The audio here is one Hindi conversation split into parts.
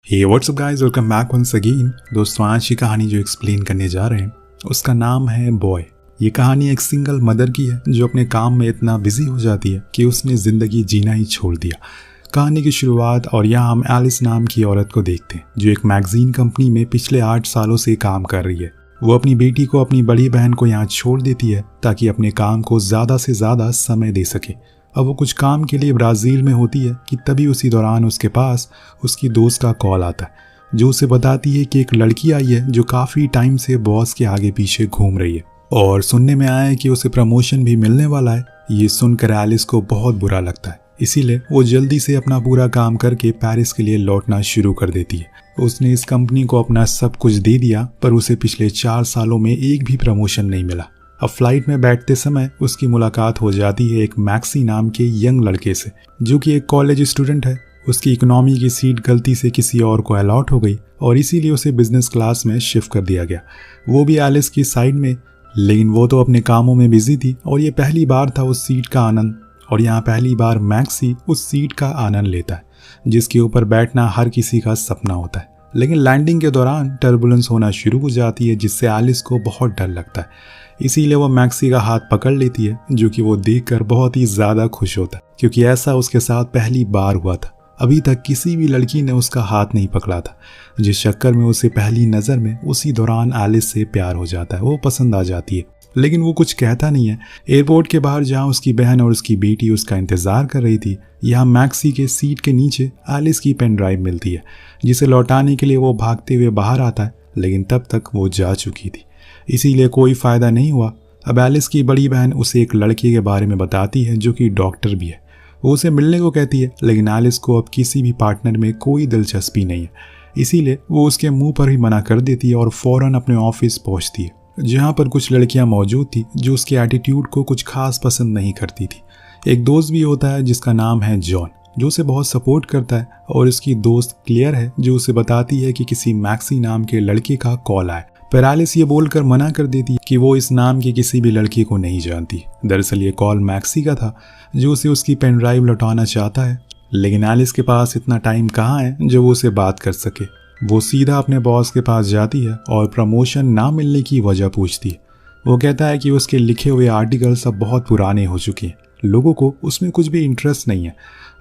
हे what's up guys, welcome back once again. दोस्तों, आज की कहानी जो एक्सप्लेन करने जा रहे हैं उसका नाम है बॉय। ये कहानी एक सिंगल मदर की है जो अपने काम में इतना बिजी हो जाती है कि उसने ज़िंदगी जीना ही छोड़ दिया। कहानी की शुरुआत और यहाँ हम एलिस नाम की औरत को देखते हैं जो एक मैगजीन कंपनी में पिछले 8 सालों से काम कर रही है। वो अपनी बेटी को अपनी बड़ी बहन को यहाँ छोड़ देती है ताकि अपने काम को ज़्यादा से ज़्यादा समय दे सके। अब वो कुछ काम के लिए ब्राज़ील में होती है कि तभी उसी दौरान उसके पास उसकी दोस्त का कॉल आता है जो उसे बताती है कि एक लड़की आई है जो काफ़ी टाइम से बॉस के आगे पीछे घूम रही है और सुनने में आया है कि उसे प्रमोशन भी मिलने वाला है। ये सुनकर एलिस को बहुत बुरा लगता है, इसीलिए वो जल्दी से अपना पूरा काम करके पेरिस के लिए लौटना शुरू कर देती है। उसने इस कंपनी को अपना सब कुछ दे दिया पर उसे पिछले 4 सालों में एक भी प्रमोशन नहीं मिला। अब फ्लाइट में बैठते समय उसकी मुलाकात हो जाती है एक मैक्सी नाम के यंग लड़के से जो कि एक कॉलेज स्टूडेंट है। उसकी इकोनॉमी की सीट गलती से किसी और को अलॉट हो गई और इसीलिए उसे बिजनेस क्लास में शिफ्ट कर दिया गया, वो भी एलिस की साइड में। लेकिन वो तो अपने कामों में बिजी थी और ये पहली बार था उस सीट का आनंद, और यहाँ पहली बार मैक्सी उस सीट का आनंद लेता है जिसके ऊपर बैठना हर किसी का सपना होता है। लेकिन लैंडिंग के दौरान टर्बुलेंस होना शुरू हो जाती है जिससे एलिस को बहुत डर लगता है। इसीलिए वो मैक्सी का हाथ पकड़ लेती है जो कि वो देखकर बहुत ही ज़्यादा खुश होता है क्योंकि ऐसा उसके साथ पहली बार हुआ था। अभी तक किसी भी लड़की ने उसका हाथ नहीं पकड़ा था, जिस चक्कर में उसे पहली नज़र में उसी दौरान एलिस से प्यार हो जाता है। वो पसंद आ जाती है लेकिन वो कुछ कहता नहीं है। एयरपोर्ट के बाहर जहाँ उसकी बहन और उसकी बेटी उसका इंतज़ार कर रही थी, यहाँ मैक्सी के सीट के नीचे एलिस की पेन ड्राइव मिलती है जिसे लौटाने के लिए वो भागते हुए बाहर आता है, लेकिन तब तक वो जा चुकी थी, इसीलिए कोई फ़ायदा नहीं हुआ। अब एलिस की बड़ी बहन उसे एक लड़के के बारे में बताती है जो कि डॉक्टर भी है। वो उसे मिलने को कहती है लेकिन एलिस को अब किसी भी पार्टनर में कोई दिलचस्पी नहीं है, इसीलिए वो उसके मुंह पर ही मना कर देती है और फ़ौरन अपने ऑफिस पहुंचती है जहां पर कुछ लड़कियां मौजूद थी जो उसके एटीट्यूड को कुछ खास पसंद नहीं करती थी। एक दोस्त भी होता है जिसका नाम है जॉन जो उसे बहुत सपोर्ट करता है, और उसकी दोस्त क्लियर है जो उसे बताती है कि किसी मैक्सी नाम के लड़के का कॉल आया। पर एलिस ये बोलकर मना कर देती है कि वो इस नाम की किसी भी लड़की को नहीं जानती। दरअसल ये कॉल मैक्सी का था जो उसे उसकी पेन ड्राइव लौटाना चाहता है, लेकिन एलिस के पास इतना टाइम कहाँ है जो वो उसे बात कर सके। वो सीधा अपने बॉस के पास जाती है और प्रमोशन ना मिलने की वजह पूछती है। वो कहता है कि उसके लिखे हुए आर्टिकल सब बहुत पुराने हो चुके हैं, लोगों को उसमें कुछ भी इंटरेस्ट नहीं है।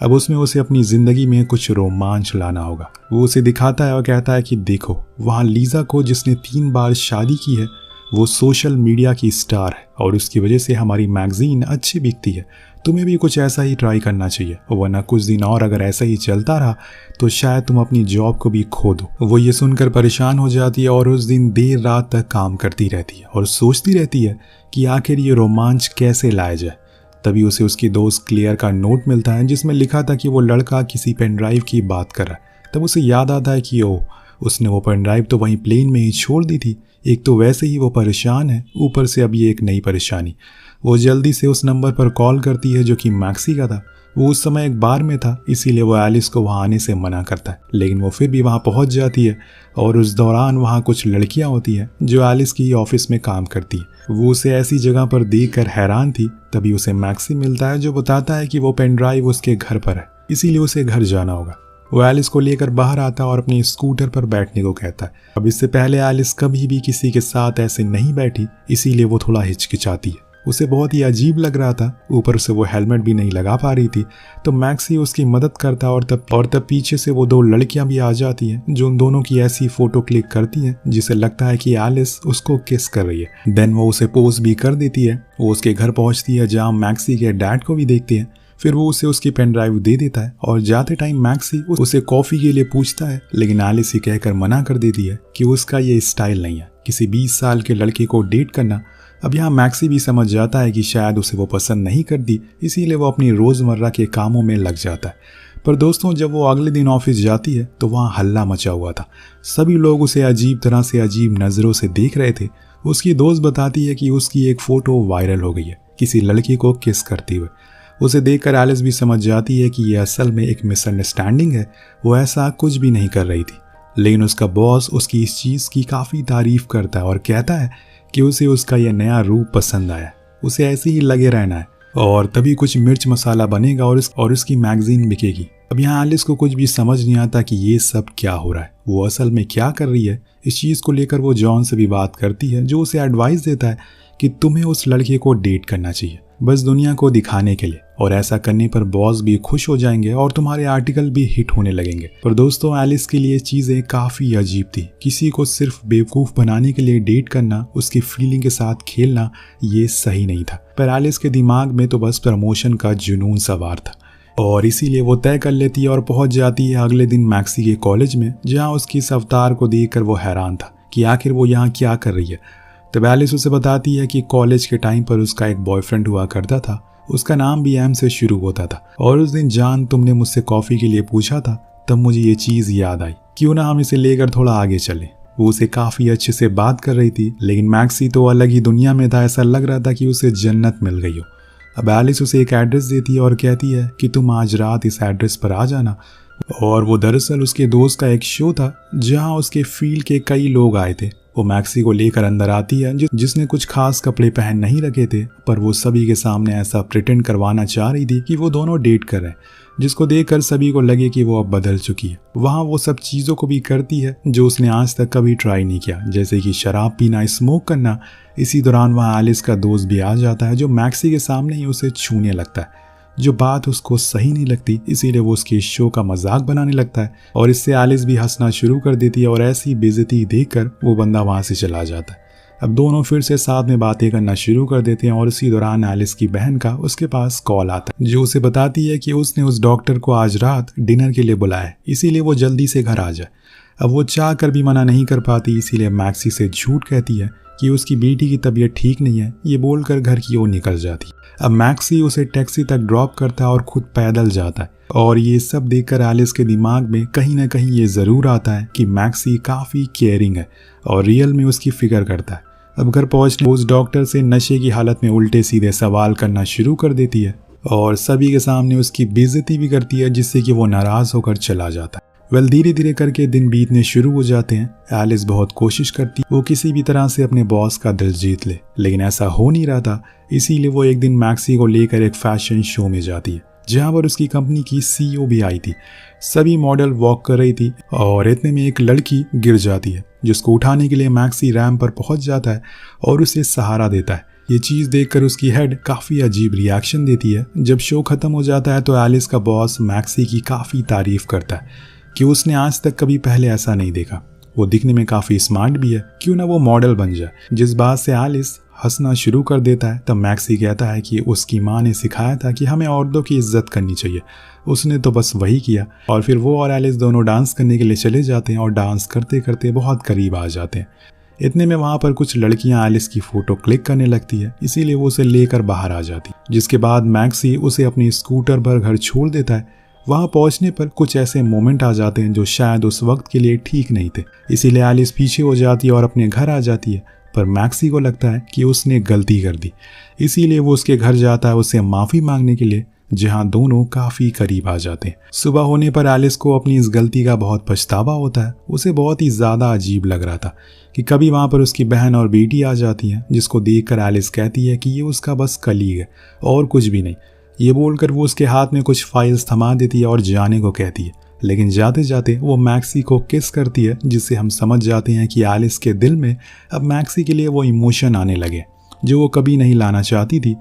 अब उसमें उसे अपनी ज़िंदगी में कुछ रोमांच लाना होगा। वो उसे दिखाता है और कहता है कि देखो, वहाँ लीज़ा को जिसने 3 बार शादी की है वो सोशल मीडिया की स्टार है और उसकी वजह से हमारी मैगजीन अच्छी बिकती है। तुम्हें भी कुछ ऐसा ही ट्राई करना चाहिए, वरना कुछ दिन और अगर ऐसा ही चलता रहा तो शायद तुम अपनी जॉब को भी खो दो। वो ये सुनकर परेशान हो जाती है और उस दिन देर रात तक काम करती रहती है और सोचती रहती है कि आखिर ये रोमांच कैसे लाया जाए। तभी उसे उसकी दोस्त क्लियर का नोट मिलता है जिसमें लिखा था कि वो लड़का किसी पेन ड्राइव की बात कर रहा है। तब उसे याद आता है कि ओह, उसने वो पेन ड्राइव तो वहीं प्लेन में ही छोड़ दी थी। एक तो वैसे ही वो परेशान है, ऊपर से अब ये एक नई परेशानी। वो जल्दी से उस नंबर पर कॉल करती है जो कि मैक्सी का था। वो उस समय एक बार में था, इसीलिए वो एलिस को वहाँ आने से मना करता है, लेकिन वो फिर भी वहाँ पहुँच जाती है और उस दौरान वहाँ कुछ लड़कियाँ होती हैं जो एलिस की ऑफिस में काम करती हैं। वो उसे ऐसी जगह पर देखकर हैरान थी। तभी उसे मैक्सी मिलता है जो बताता है कि वो पेन ड्राइव उसके घर पर है, इसीलिए उसे घर जाना होगा। वो एलिस को लेकर बाहर आता और अपनी स्कूटर पर बैठने को कहता है। अब इससे पहले एलिस कभी भी किसी के साथ ऐसे नहीं बैठी, इसीलिए वो थोड़ा हिचकिचाती है। उसे बहुत ही अजीब लग रहा था, ऊपर से वो हेलमेट भी नहीं लगा पा रही थी। तो मैक्सी उसकी मदद करता और तब पीछे से वो 2 लड़कियां भी आ जाती हैं जो उन दोनों की ऐसी फोटो क्लिक करती हैं जिसे लगता है कि एलिस उसको किस कर रही है। देन वो उसे पोज भी कर देती है। वो उसके घर पहुंचती है जहाँ मैक्सी के डैड को भी देखती है। फिर वो उसे उसकी पेन ड्राइव दे देता है और जाते टाइम मैक्सी उसे कॉफ़ी के लिए पूछता है, लेकिन एलिस ये कहकर मना कर देती है कि उसका ये स्टाइल नहीं है किसी 20 साल के लड़के को डेट करना। अब यहाँ मैक्सी भी समझ जाता है कि शायद उसे वो पसंद नहीं करती, इसीलिए वो अपनी रोज़मर्रा के कामों में लग जाता है। पर दोस्तों, जब वो अगले दिन ऑफिस जाती है तो वहाँ हल्ला मचा हुआ था। सभी लोग उसे अजीब तरह से अजीब नज़रों से देख रहे थे। उसकी दोस्त बताती है कि उसकी एक फ़ोटो वायरल हो गई है किसी लड़के को किस करते हुए। उसे देखकर एलिस भी समझ जाती है कि यह असल में एक मिसअंडरस्टैंडिंग है। वो ऐसा कुछ भी नहीं कर रही थी, लेकिन उसका बॉस उसकी इस चीज़ की काफ़ी तारीफ़ करता है और कहता है कि उसे उसका यह नया रूप पसंद आया, उसे ऐसे ही लगे रहना है और तभी कुछ मिर्च मसाला बनेगा और उसकी मैगजीन बिकेगी। अब यहाँ एलिस को कुछ भी समझ नहीं आता कि ये सब क्या हो रहा है, वो असल में क्या कर रही है। इस चीज़ को लेकर वो जॉन से भी बात करती है, जो उसे एडवाइस देता है कि तुम्हें उस लड़के को डेट करना चाहिए, बस दुनिया को दिखाने के लिए, और ऐसा करने पर बॉस भी खुश हो जाएंगे और तुम्हारे आर्टिकल भी हिट होने लगेंगे। पर दोस्तों, एलिस के लिए चीज़ें काफ़ी अजीब थी। किसी को सिर्फ बेवकूफ़ बनाने के लिए डेट करना, उसकी फीलिंग के साथ खेलना, ये सही नहीं था। पर एलिस के दिमाग में तो बस प्रमोशन का जुनून सवार था, और इसीलिए वो तय कर लेती है और पहुंच जाती है अगले दिन मैक्सी के कॉलेज में, जहां उसकी इस अवतार को देखकर वो हैरान था कि आखिर वो यहाँ क्या कर रही है। तब एलिस उसे बताती है कि कॉलेज के टाइम पर उसका एक बॉयफ्रेंड हुआ करता था, उसका नाम भी एम से शुरू होता था, और उस दिन जान तुमने मुझसे कॉफ़ी के लिए पूछा था, तब मुझे ये चीज़ याद आई, क्यों ना हम इसे लेकर थोड़ा आगे चलें। वो उसे काफ़ी अच्छे से बात कर रही थी, लेकिन मैक्सी तो अलग ही दुनिया में था, ऐसा लग रहा था कि उसे जन्नत मिल गई हो। अब एलिस उसे एक एड्रेस देती है और कहती है कि तुम आज रात इस एड्रेस पर आ जाना। और वो दरअसल उसके दोस्त का एक शो था, जहां उसके फील्ड के कई लोग आए थे। वो मैक्सी को लेकर अंदर आती है, जिसने कुछ खास कपड़े पहन नहीं रखे थे, पर वो सभी के सामने ऐसा प्रिटेंड करवाना चाह रही थी कि वो दोनों डेट कर रहे हैं, जिसको देखकर सभी को लगे कि वो अब बदल चुकी है। वहाँ वो सब चीज़ों को भी करती है जो उसने आज तक कभी ट्राई नहीं किया, जैसे कि शराब पीना, स्मोक करना। इसी दौरान वहाँ एलिस का दोस्त भी आ जाता है, जो मैक्सी के सामने ही उसे छूने लगता है, जो बात उसको सही नहीं लगती, इसीलिए वो उसके शो का मजाक बनाने लगता है, और इससे एलिस भी हंसना शुरू कर देती है, और ऐसी बेइज्जती देखकर वो बंदा वहाँ से चला जाता है। अब दोनों फिर से साथ में बातें करना शुरू कर देते हैं, और इसी दौरान एलिस की बहन का उसके पास कॉल आता है, जो उसे बताती है कि उसने उस डॉक्टर को आज रात डिनर के लिए बुलाया है, इसीलिए वो जल्दी से घर आ जाए। अब वो चाह कर भी मना नहीं कर पाती, इसीलिए मैक्सी से झूठ कहती है कि उसकी बेटी की तबीयत ठीक नहीं है, ये बोलकर घर की ओर निकल जाती। अब मैक्सी उसे टैक्सी तक ड्रॉप करता है और खुद पैदल जाता है, और ये सब देखकर एलिस के दिमाग में कहीं ना कहीं ये ज़रूर आता है कि मैक्सी काफ़ी केयरिंग है और रियल में उसकी फिक्र करता है। अब घर पहुंचने उस डॉक्टर से नशे की हालत में उल्टे सीधे सवाल करना शुरू कर देती है, और सभी के सामने उसकी बेइज्जती भी करती है, जिससे कि वो नाराज़ होकर चला जाता है। धीरे धीरे करके दिन बीतने शुरू हो जाते हैं। एलिस बहुत कोशिश करती वो किसी भी तरह से अपने बॉस का दिल जीत ले, लेकिन ऐसा हो नहीं रहा था। इसीलिए वो एक दिन मैक्सी को लेकर एक फैशन शो में जाती है, जहां पर उसकी कंपनी की सीईओ भी आई थी। सभी मॉडल वॉक कर रही थी, और इतने में एक लड़की गिर जाती है, जिसको उठाने के लिए मैक्सी रैंप पर पहुंच जाता है और उसे सहारा देता है। ये चीज़ देखकर उसकी हेड काफ़ी अजीब रिएक्शन देती है। जब शो खत्म हो जाता है तो एलिस का बॉस मैक्सी की काफ़ी तारीफ करता है कि उसने आज तक कभी पहले ऐसा नहीं देखा, वो दिखने में काफ़ी स्मार्ट भी है, क्यों ना वो मॉडल बन जाए। जिस बात से एलिस हंसना शुरू कर देता है, तब मैक्सी कहता है कि उसकी माँ ने सिखाया था कि हमें औरतों की इज्जत करनी चाहिए, उसने तो बस वही किया। और फिर वो और एलिस दोनों डांस करने के लिए चले जाते हैं, और डांस करते करते बहुत करीब आ जाते हैं। इतने में वहाँ पर कुछ लड़कियाँ एलिस की फ़ोटो क्लिक करने लगती है, इसीलिए वो उसे लेकर बाहर आ जाती, जिसके बाद मैक्सी उसे अपनी स्कूटर पर घर छोड़ देता है। वहाँ पहुँचने पर कुछ ऐसे मोमेंट आ जाते हैं जो शायद उस वक्त के लिए ठीक नहीं थे, इसीलिए एलिस पीछे हो जाती है और अपने घर आ जाती है। पर मैक्सी को लगता है कि उसने गलती कर दी, इसीलिए वो उसके घर जाता है उससे माफ़ी मांगने के लिए, जहाँ दोनों काफ़ी करीब आ जाते हैं। सुबह होने पर एलिस को अपनी इस गलती का बहुत पछतावा होता है। उसे बहुत ही ज़्यादा अजीब लग रहा था कि कभी वहाँ पर उसकी बहन और बेटी आ जाती हैं, जिसको देखकर एलिस कहती है कि ये उसका बस कलीग है और कुछ भी नहीं। ये बोलकर वो उसके हाथ में कुछ फाइल्स थमा देती है और जाने को कहती है, लेकिन जाते जाते वो मैक्सी को किस करती है, जिससे हम समझ जाते हैं कि एलिस के दिल में अब मैक्सी के लिए वो इमोशन आने लगे जो वो कभी नहीं लाना चाहती थी।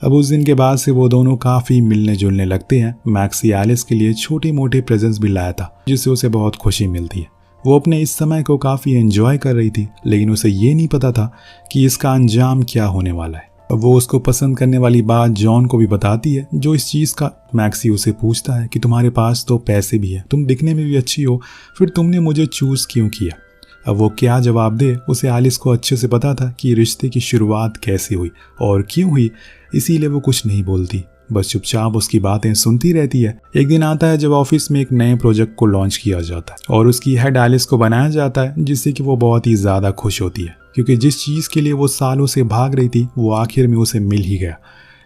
अब उस दिन के बाद से वो दोनों काफ़ी मिलने जुलने लगते हैं। मैक्सी एलिस के लिए छोटे मोटे प्रेजेंट्स भी लाया था, जिससे उसे बहुत खुशी मिलती है। वो अपने इस समय को काफ़ी एंजॉय कर रही थी, लेकिन उसे ये नहीं पता था कि इसका अंजाम क्या होने वाला है। अब वो उसको पसंद करने वाली बात जॉन को भी बताती है, जो इस चीज़ का मैक्सी उसे पूछता है कि तुम्हारे पास तो पैसे भी है, तुम दिखने में भी अच्छी हो, फिर तुमने मुझे चूज़ क्यों किया। अब वो क्या जवाब दे, उसे एलिस को अच्छे से पता था कि रिश्ते की शुरुआत कैसे हुई और क्यों हुई, इसीलिए वो कुछ नहीं बोलती, बस चुपचाप उसकी बातें सुनती रहती है। एक दिन आता है जब ऑफिस में एक नए प्रोजेक्ट को लॉन्च किया जाता है और उसकी हेड एलिस को बनाया जाता है, जिससे कि वो बहुत ही ज़्यादा खुश होती है, क्योंकि जिस चीज़ के लिए वो सालों से भाग रही थी वो आखिर में उसे मिल ही गया।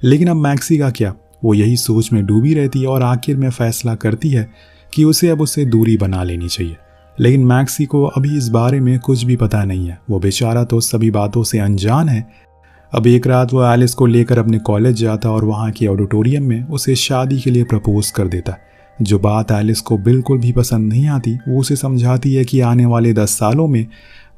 लेकिन अब मैक्सी का क्या, वो यही सोच में डूबी रहती है और आखिर में फैसला करती है कि उसे अब उससे दूरी बना लेनी चाहिए। लेकिन मैक्सी को अभी इस बारे में कुछ भी पता नहीं है, वो बेचारा तो सभी बातों से अनजान है। अब एक रात वो एलिस को लेकर अपने कॉलेज जाता और वहाँ के ऑडिटोरियम में उसे शादी के लिए प्रपोज कर देता। जो बात एलिस को बिल्कुल भी पसंद नहीं आती। वो उसे समझाती है कि आने वाले 10 सालों में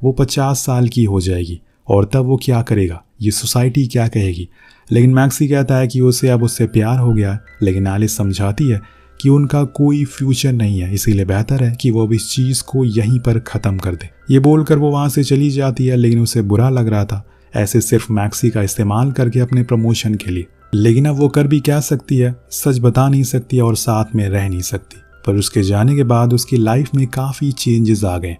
वो 50 साल की हो जाएगी और तब वो क्या करेगा, ये सोसाइटी क्या कहेगी। लेकिन मैक्सी कहता है कि उसे अब उससे प्यार हो गया है। लेकिन एलिस समझाती है कि उनका कोई फ्यूचर नहीं है, इसीलिए बेहतर है कि वो अब इस चीज़ को यहीं पर ख़त्म कर दे। ये बोलकर वो वहाँ से चली जाती है, लेकिन उसे बुरा लग रहा था ऐसे सिर्फ मैक्सी का इस्तेमाल करके अपने प्रमोशन के लिए। लेकिन अब वो कर भी क्या सकती है, सच बता नहीं सकती और साथ में रह नहीं सकती। पर उसके जाने के बाद उसकी लाइफ में काफ़ी चेंजेस आ गए।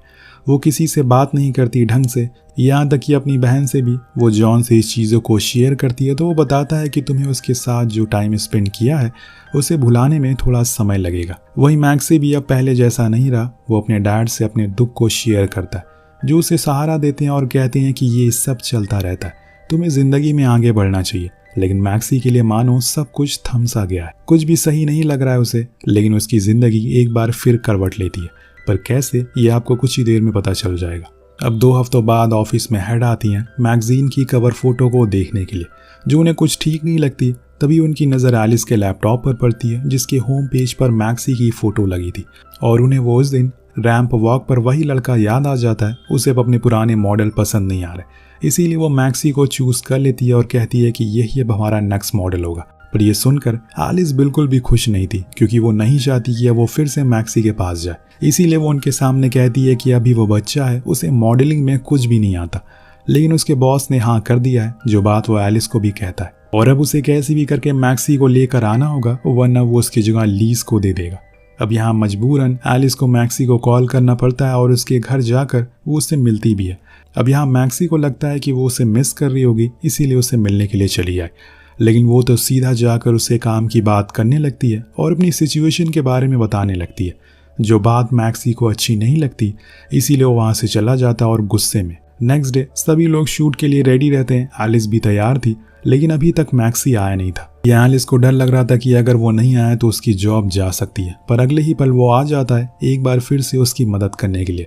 वो किसी से बात नहीं करती ढंग से, यहाँ तक कि अपनी बहन से भी। वो जॉन से इस चीज़ों को शेयर करती है तो वो बताता है कि तुम्हें उसके साथ जो टाइम स्पेंड किया है उसे भुलाने में थोड़ा समय लगेगा। वही मैक्सी भी अब पहले जैसा नहीं रहा। वो अपने डैड से अपने दुख को शेयर करता है, जो उसे सहारा देते हैं और कहते हैं कि ये सब चलता रहता है, तुम्हें ज़िंदगी में आगे बढ़ना चाहिए। लेकिन मैक्सी के लिए मानो सब कुछ थम सा गया है, कुछ भी सही नहीं लग रहा है उसे। लेकिन उसकी ज़िंदगी एक बार फिर करवट लेती है, पर कैसे ये आपको कुछ ही देर में पता चल जाएगा। अब 2 हफ्तों बाद ऑफिस में हेड आती हैं मैगजीन की कवर फोटो को देखने के लिए, जो उन्हें कुछ ठीक नहीं लगती। तभी उनकी नज़र एलिस के लैपटॉप पर पड़ती है, जिसके होम पेज पर मैक्सी की फ़ोटो लगी थी। और उन्हें वो उस दिन रैंप वॉक पर वही लड़का याद आ जाता है। उसे अब अपने पुराने मॉडल पसंद नहीं आ रहे, इसीलिए वो मैक्सी को चूज़ कर लेती है और कहती है कि यही अब हमारा नेक्स्ट मॉडल होगा। पर यह सुनकर एलिस बिल्कुल भी खुश नहीं थी, क्योंकि वो नहीं चाहती कि अब वो फिर से मैक्सी के पास जाए। इसीलिए वो उनके सामने कहती है कि अभी वो बच्चा है, उसे मॉडलिंग में कुछ भी नहीं आता। लेकिन उसके बॉस ने हाँ कर दिया है, जो बात वो एलिस को भी कहता है। और अब उसे कैसे भी करके मैक्सी को लेकर आना होगा, वरना वो उसकी जगह लीज को दे देगा। अब यहाँ मजबूरन एलिस को मैक्सी को कॉल करना पड़ता है और उसके घर जाकर वो उससे मिलती भी है। अब यहाँ मैक्सी को लगता है कि वो उसे मिस कर रही होगी, इसीलिए उसे मिलने के लिए चली आए। लेकिन वो तो सीधा जाकर उसे काम की बात करने लगती है और अपनी सिचुएशन के बारे में बताने लगती है, जो बात मैक्सी को अच्छी नहीं लगती। इसीलिए वो वहाँ से चला जाता और गुस्से में। नेक्स्ट डे सभी लोग शूट के लिए रेडी रहते हैं। एलिस भी तैयार थी, लेकिन अभी तक मैक्सी आया नहीं था। यह एलिस को डर लग रहा था कि अगर वो नहीं आया तो उसकी जॉब जा सकती है। पर अगले ही पल वो आ जाता है, एक बार फिर से उसकी मदद करने के लिए,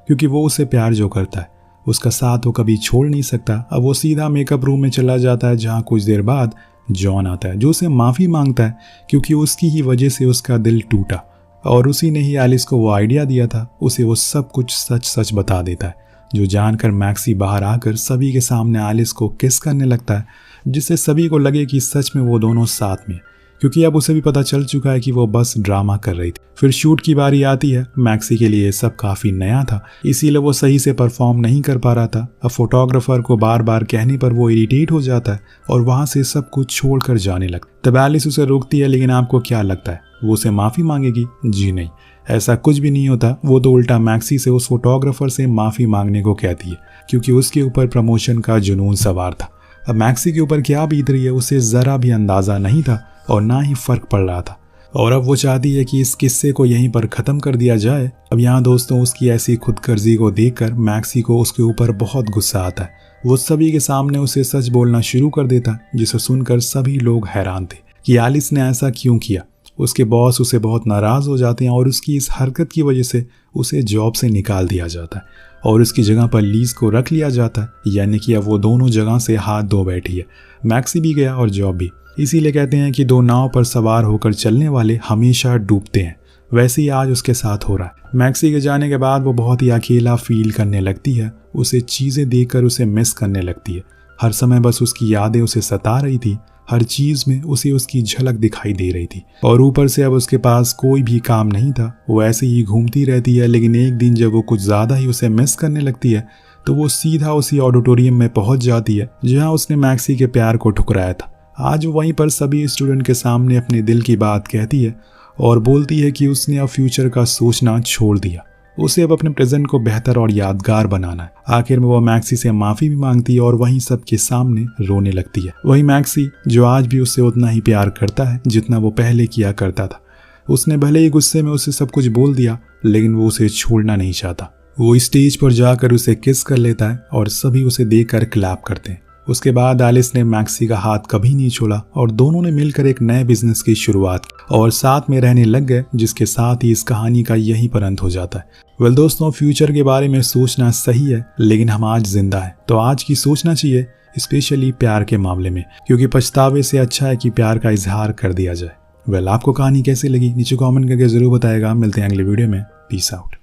क्योंकि वो उसे प्यार जो करता है, उसका साथ वो कभी छोड़ नहीं सकता। अब वो सीधा मेकअप रूम में चला जाता है, जहाँ कुछ देर बाद जॉन आता है, जो उसे माफ़ी मांगता है क्योंकि उसकी ही वजह से उसका दिल टूटा। और उसी ने ही एलिस को वो आइडिया दिया था। उसे वो सब कुछ सच सच बता देता है, जो जानकर मैक्सी बाहर आकर सभी के सामने एलिस को किस करने लगता है, जिससे सभी को लगे कि सच में वो दोनों साथ में, क्योंकि अब उसे भी पता चल चुका है कि वो बस ड्रामा कर रही थी। फिर शूट की बारी आती है। मैक्सी के लिए सब काफ़ी नया था, इसीलिए वो सही से परफॉर्म नहीं कर पा रहा था। अब फोटोग्राफर को बार बार कहने पर वो इरिटेट हो जाता है और वहाँ से सब कुछ छोड़कर जाने लगता। तब एलिस उसे रोकती है, लेकिन आपको क्या लगता है वो उसे माफ़ी मांगेगी? जी नहीं, ऐसा कुछ भी नहीं होता। वो तो उल्टा मैक्सी से उस फोटोग्राफर से माफ़ी मांगने को कहती है, क्योंकि उसके ऊपर प्रमोशन का जुनून सवार था। अब मैक्सी के ऊपर क्या बीत रही है उसे ज़रा भी अंदाज़ा नहीं था और ना ही फ़र्क पड़ रहा था। और अब वो चाहती है कि इस किस्से को यहीं पर ख़त्म कर दिया जाए। अब यहाँ दोस्तों उसकी ऐसी खुदगर्जी को देखकर मैक्सी को उसके ऊपर बहुत गुस्सा आता है। वो सभी के सामने उसे सच बोलना शुरू कर देता, जिसे सुनकर सभी लोग हैरान थे कि एलिस ने ऐसा क्यों किया। उसके बॉस उसे बहुत नाराज़ हो जाते हैं और उसकी इस हरकत की वजह से उसे जॉब से निकाल दिया जाता है और उसकी जगह पर लीज को रख लिया जाता है। यानी कि अब वो दोनों जगह से हाथ धो बैठी है, मैक्सी भी गया और जॉब भी। इसीलिए कहते हैं कि 2 नाव पर सवार होकर चलने वाले हमेशा डूबते हैं। वैसे ही आज उसके साथ हो रहा है। मैक्सी के जाने के बाद वो बहुत ही अकेला फील करने लगती है। उसे चीज़ें देखकर उसे मिस करने लगती है। हर समय बस उसकी यादें उसे सता रही थी। हर चीज़ में उसे उसकी झलक दिखाई दे रही थी और ऊपर से अब उसके पास कोई भी काम नहीं था। वो ऐसे ही घूमती रहती है। लेकिन एक दिन जब वो कुछ ज़्यादा ही उसे मिस करने लगती है तो वो सीधा उसी ऑडिटोरियम में पहुंच जाती है जहां उसने मैक्सी के प्यार को ठुकराया था। आज वहीं पर सभी स्टूडेंट के सामने अपने दिल की बात कहती है और बोलती है कि उसने अब फ्यूचर का सोचना छोड़ दिया। उसे अब अपने प्रेजेंट को बेहतर और यादगार बनाना है। आखिर में वो मैक्सी से माफ़ी भी मांगती है और वहीं सबके सामने रोने लगती है। वही मैक्सी जो आज भी उससे उतना ही प्यार करता है जितना वो पहले किया करता था। उसने भले ही गुस्से में उसे सब कुछ बोल दिया, लेकिन वो उसे छोड़ना नहीं चाहता। वो स्टेज पर जाकर उसे किस कर लेता है और सभी उसे देखकर क्लैप करते हैं। उसके बाद एलिस ने मैक्सी का हाथ कभी नहीं छोड़ा और दोनों ने मिलकर एक नए बिजनेस की शुरुआत की और साथ में रहने लग गए, जिसके साथ ही इस कहानी का यही पर अंत हो जाता है। वेल दोस्तों, फ्यूचर के बारे में सोचना सही है, लेकिन हम आज जिंदा हैं तो आज की सोचना चाहिए, स्पेशली प्यार के मामले में, क्योंकि पछतावे से अच्छा है कि प्यार का इजहार कर दिया जाए। वेल आपको कहानी कैसी लगी नीचे कमेंट करके जरूर बताएगा। मिलते हैं अगले वीडियो में। Peace out.